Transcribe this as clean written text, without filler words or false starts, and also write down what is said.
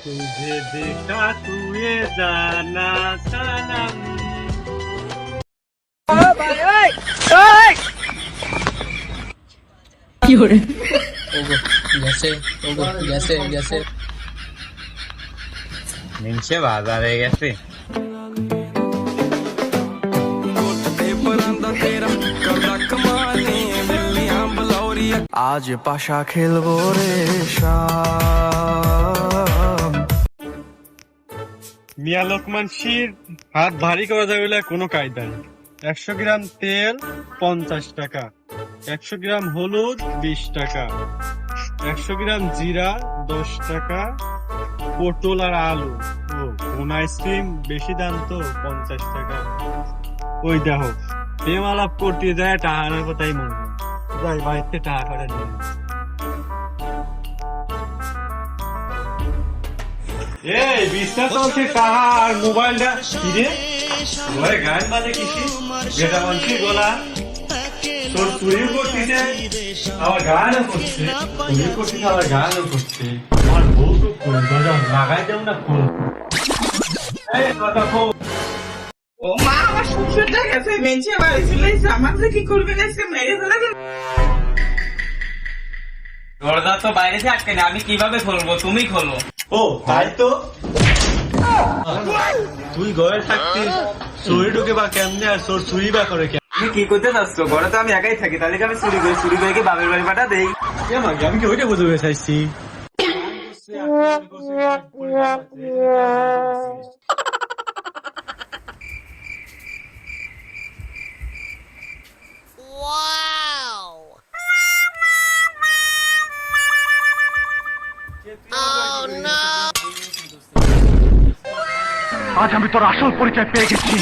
तुझे देखा तू ये जाना सनम। গেছে নিচে বাজারে গেছে। আজ পাশা খেলবো রে শাম। মিয়া লোকমান শির হাত ভারী করা যাবে বলে কোনো কায়দা নেই। 100 গ্রাম তেল 50 টাকা, 100 গ্রাম হলুদ 20 টাকা, 100 গ্রাম জিরা 10 টাকা, পটল আর আলু ও কোন আইসক্রিম বেশি দাম তো 50 টাকা। ওই দেখো প্রেম আলাপ করতে যায় টাকার কথাই মনে হয়। যাই বাড়িতে টাকা করে নিয়ে আসি। এই বিছনা চলছে টাকা আর মোবাইলটা কিরে ওই গান বাজে কিসি যেটা বলছি গোলা তোর চুরি করতেছে আবার গানও করছে, চুরি করতেছে আবার গানও করছে। আমার বউ তো ফোন দরজা লাগাই দেও না ফোন। এই কথা ফোন। ও মা, আমার শ্বশুরটা গেছে বেঞ্চে বাড়ি চলে এসে আমাকে কি করবে আজকে মেরে ফেলাবে। দরজা তো বাইরে থেকে আটকে না, আমি কিভাবে খুলবো? তুমি খোলো। ও তাই তো, তুই ঘরে থাকতিস চুরি ঢুকে বা কেমনে আর তোর চুরি বা করে কেমন? তুমি কি করতে চাচ্ছ? ঘরে তো আমি একাই থাকি, তাহলে কি আমি চুরি করে কি বাপের বাড়ি পাঠা দেই? আমি কি ওইটা বুঝতে চাইছি। আজ আমি তোর আসল পরিচয় পেয়ে গেছি।